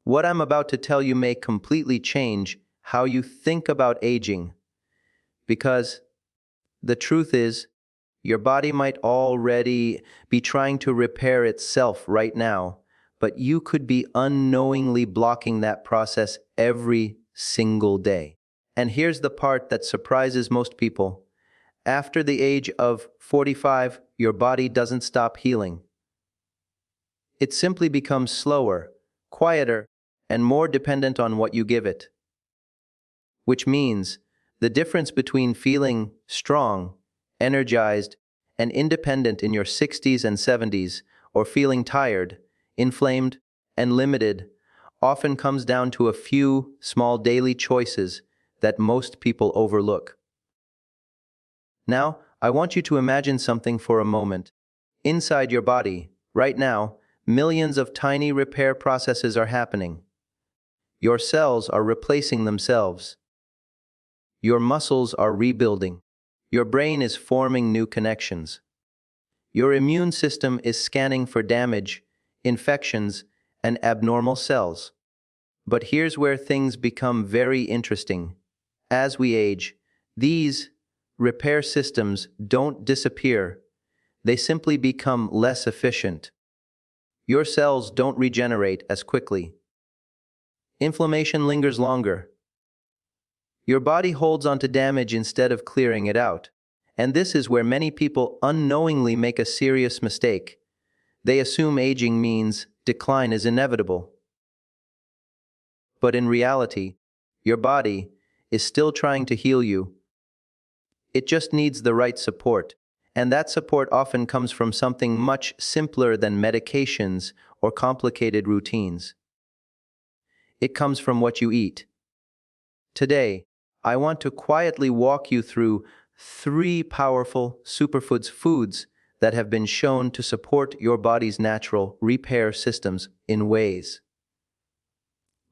What I'm about to tell you may completely change how you think about aging. Because the truth is, your body might already be trying to repair itself right now, but you could be unknowingly blocking that process every single day. And here's the part that surprises most people. After the age of 45, your body doesn't stop healing. It simply becomes slower, quieter, and more dependent on what you give it. Which means the difference between feeling strong, energized, and independent in your 60s and 70s, or feeling tired, inflamed, and limited, often comes down to a few small daily choices that most people overlook. Now, I want you to imagine something for a moment. Inside your body, right now, millions of tiny repair processes are happening. Your cells are replacing themselves. Your muscles are rebuilding. Your brain is forming new connections. Your immune system is scanning for damage, infections, and abnormal cells. But here's where things become very interesting. As we age, these repair systems don't disappear. They simply become less efficient. Your cells don't regenerate as quickly. Inflammation lingers longer. Your body holds onto damage instead of clearing it out. And this is where many people unknowingly make a serious mistake. They assume aging means decline is inevitable. But in reality, your body is still trying to heal you. It just needs the right support. And that support often comes from something much simpler than medications or complicated routines. It comes from what you eat. Today, I want to quietly walk you through 3 powerful foods that have been shown to support your body's natural repair systems in ways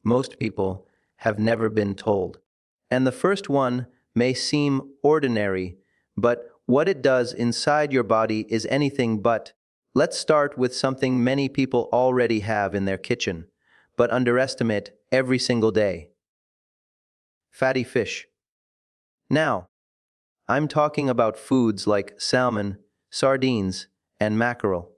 most people have never been told. And the first one may seem ordinary, but what it does inside your body is anything but. Let's start with something many people already have in their kitchen, but underestimate every single day. Fatty fish. Now, I'm talking about foods like salmon, sardines, and mackerel.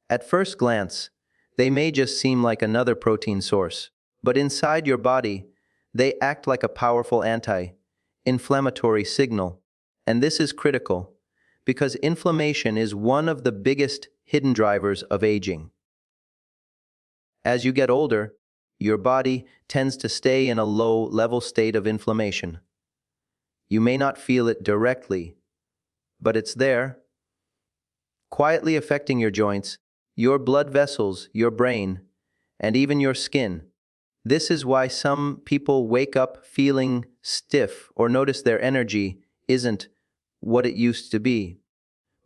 At first glance, they may just seem like another protein source, but inside your body, they act like a powerful anti-inflammatory signal. And this is critical, because inflammation is one of the biggest hidden drivers of aging. As you get older, your body tends to stay in a low-level state of inflammation. You may not feel it directly, but it's there, quietly affecting your joints, your blood vessels, your brain, and even your skin. This is why some people wake up feeling stiff or notice their energy isn't what it used to be.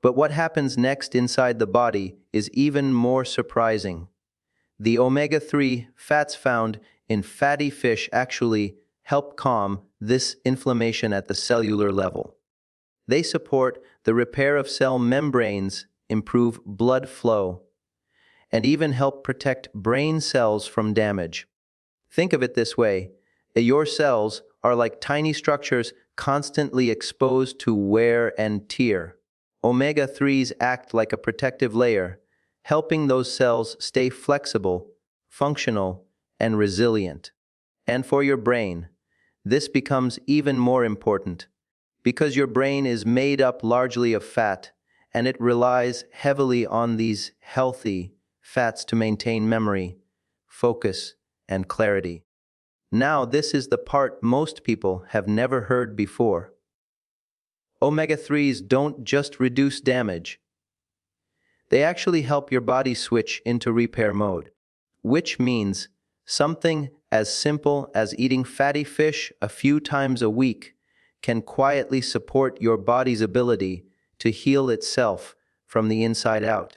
But what happens next inside the body is even more surprising. The omega-3 fats found in fatty fish actually help calm this inflammation at the cellular level. They support the repair of cell membranes, improve blood flow, and even help protect brain cells from damage. Think of it this way: your cells are like tiny structures constantly exposed to wear and tear. Omega-3s act like a protective layer, helping those cells stay flexible, functional, and resilient. And for your brain, this becomes even more important, because your brain is made up largely of fat, and it relies heavily on these healthy fats to maintain memory, focus, and clarity. Now, this is the part most people have never heard before. Omega-3s don't just reduce damage. They actually help your body switch into repair mode, which means something as simple as eating fatty fish a few times a week can quietly support your body's ability to heal itself from the inside out.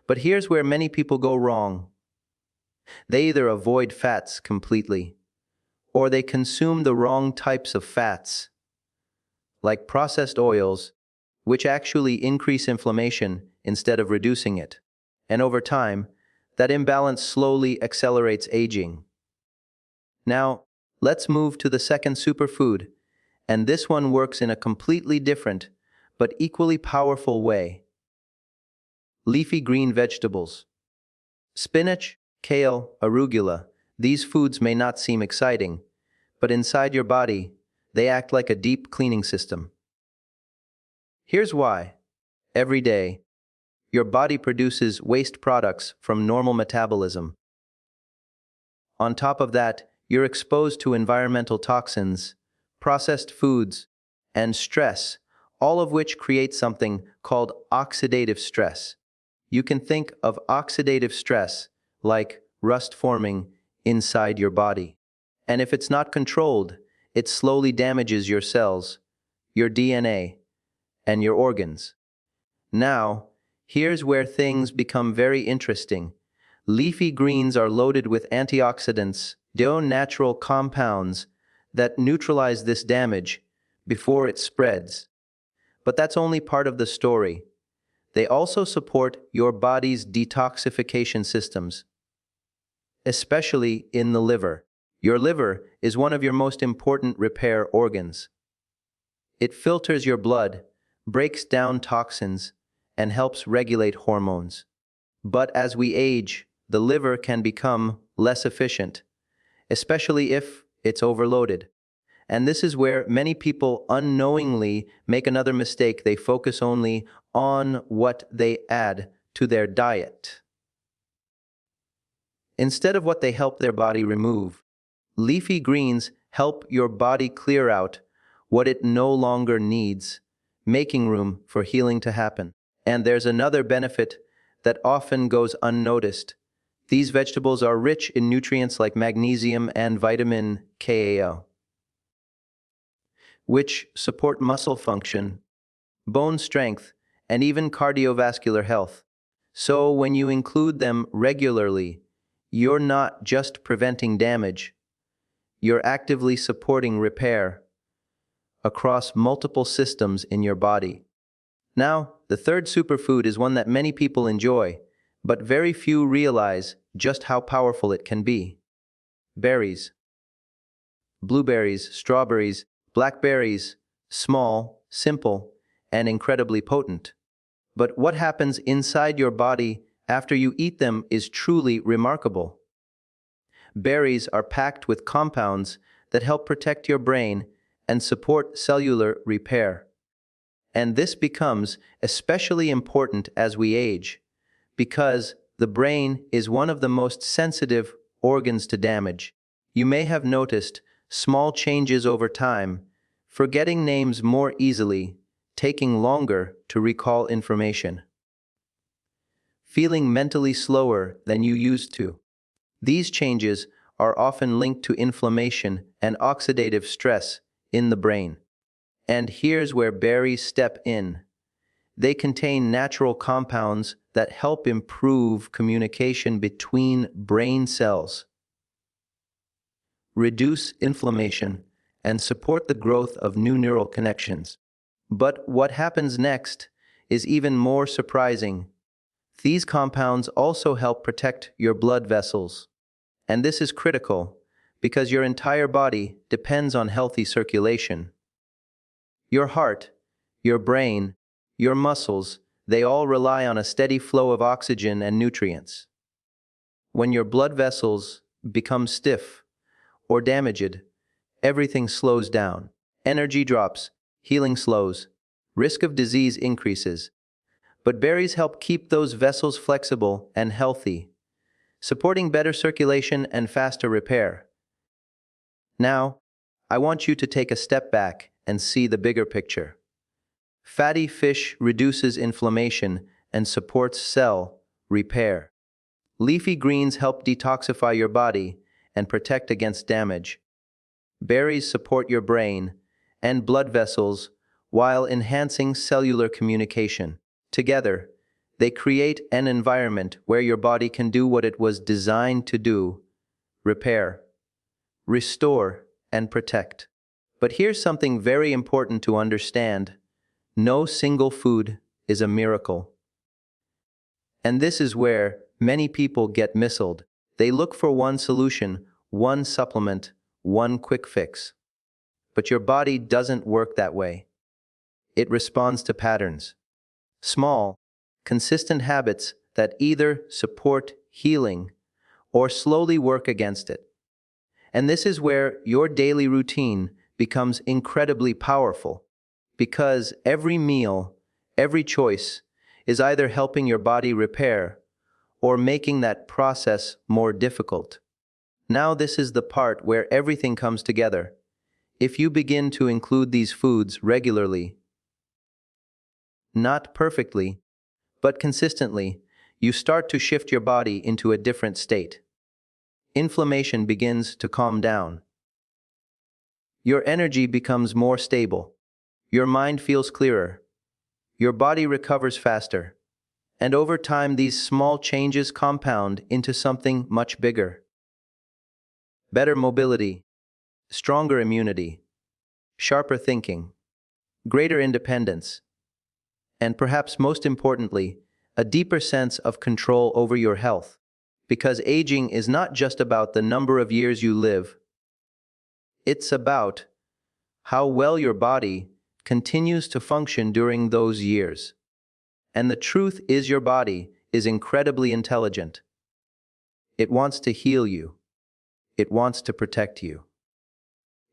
But here's where many people go wrong. They either avoid fats completely, or they consume the wrong types of fats, like processed oils, which actually increase inflammation instead of reducing it. And over time, That imbalance slowly accelerates aging. Now, let's move to the second superfood, and this one works in a completely different but equally powerful way. Leafy green vegetables. Spinach, kale, arugula, these foods may not seem exciting, but inside your body, they act like a deep cleaning system. Here's why. Every day, your body produces waste products from normal metabolism. On top of that, you're exposed to environmental toxins, processed foods, and stress, all of which create something called oxidative stress. You can think of oxidative stress like rust forming inside your body. And if it's not controlled, it slowly damages your cells, your DNA, and your organs. Now, here's where things become very interesting. Leafy greens are loaded with antioxidants, natural compounds that neutralize this damage before it spreads. But that's only part of the story. They also support your body's detoxification systems, especially in the liver. Your liver is one of your most important repair organs. It filters your blood, breaks down toxins, and helps regulate hormones. But as we age, the liver can become less efficient, especially if it's overloaded. And this is where many people unknowingly make another mistake. They focus only on what they add to their diet, instead of what they help their body remove. Leafy greens help your body clear out what it no longer needs, making room for healing to happen. And there's another benefit that often goes unnoticed. These vegetables are rich in nutrients like magnesium and vitamin K, which support muscle function, bone strength, and even cardiovascular health. So when you include them regularly, you're not just preventing damage, you're actively supporting repair across multiple systems in your body. Now, the third superfood is one that many people enjoy, but very few realize just how powerful it can be. Berries. Blueberries, strawberries, blackberries, small, simple, and incredibly potent. But what happens inside your body after you eat them is truly remarkable. Berries are packed with compounds that help protect your brain and support cellular repair. And this becomes especially important as we age, because the brain is one of the most sensitive organs to damage. You may have noticed small changes over time, forgetting names more easily, taking longer to recall information, feeling mentally slower than you used to. These changes are often linked to inflammation and oxidative stress in the brain. And here's where berries step in. They contain natural compounds that help improve communication between brain cells, reduce inflammation, and support the growth of new neural connections. But what happens next is even more surprising. These compounds also help protect your blood vessels. And this is critical because your entire body depends on healthy circulation. Your heart, your brain, your muscles, they all rely on a steady flow of oxygen and nutrients. When your blood vessels become stiff or damaged, everything slows down. Energy drops, healing slows, risk of disease increases. But berries help keep those vessels flexible and healthy, supporting better circulation and faster repair. Now, I want you to take a step back and see the bigger picture. Fatty fish reduces inflammation and supports cell repair. Leafy greens help detoxify your body and protect against damage. Berries support your brain and blood vessels while enhancing cellular communication. Together, they create an environment where your body can do what it was designed to do: repair, restore, and protect. But here's something very important to understand. No single food is a miracle. And this is where Many people get misled. They look for one solution, one supplement, one quick fix. But your body doesn't work that way. It responds to patterns. Small, consistent habits that either support healing or slowly work against it. And this is where your daily routine becomes incredibly powerful, because every meal, every choice is either helping your body repair or making that process more difficult. Now this is the part where everything comes together. If you begin to include these foods regularly, not perfectly, but consistently, you start to shift your body into a different state. Inflammation begins to calm down. Your energy becomes more stable. Your mind feels clearer. Your body recovers faster. And over time, these small changes compound into something much bigger. Better mobility, stronger immunity, sharper thinking, greater independence, and perhaps most importantly, a deeper sense of control over your health. Because aging is not just about the number of years you live, it's about how well your body continues to function during those years. And the truth is, your body is incredibly intelligent. It wants to heal you. It wants to protect you.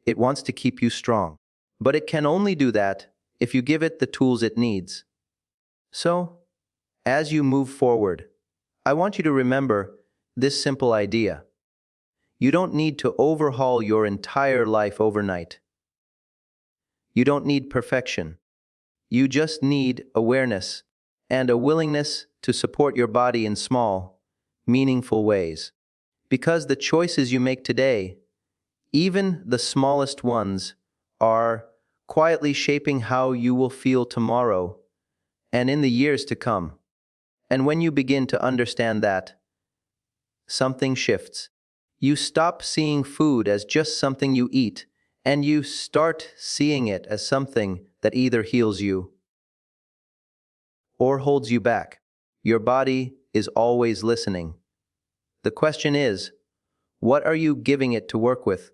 It wants to keep you strong. But it can only do that if you give it the tools it needs. So, as you move forward, I want you to remember this simple idea. You don't need to overhaul your entire life overnight. You don't need perfection. You just need awareness and a willingness to support your body in small, meaningful ways. Because the choices you make today, even the smallest ones, are quietly shaping how you will feel tomorrow and in the years to come. And when you begin to understand that, something shifts. You stop seeing food as just something you eat, and you start seeing it as something that either heals you or holds you back. Your body is always listening. The question is, what are you giving it to work with?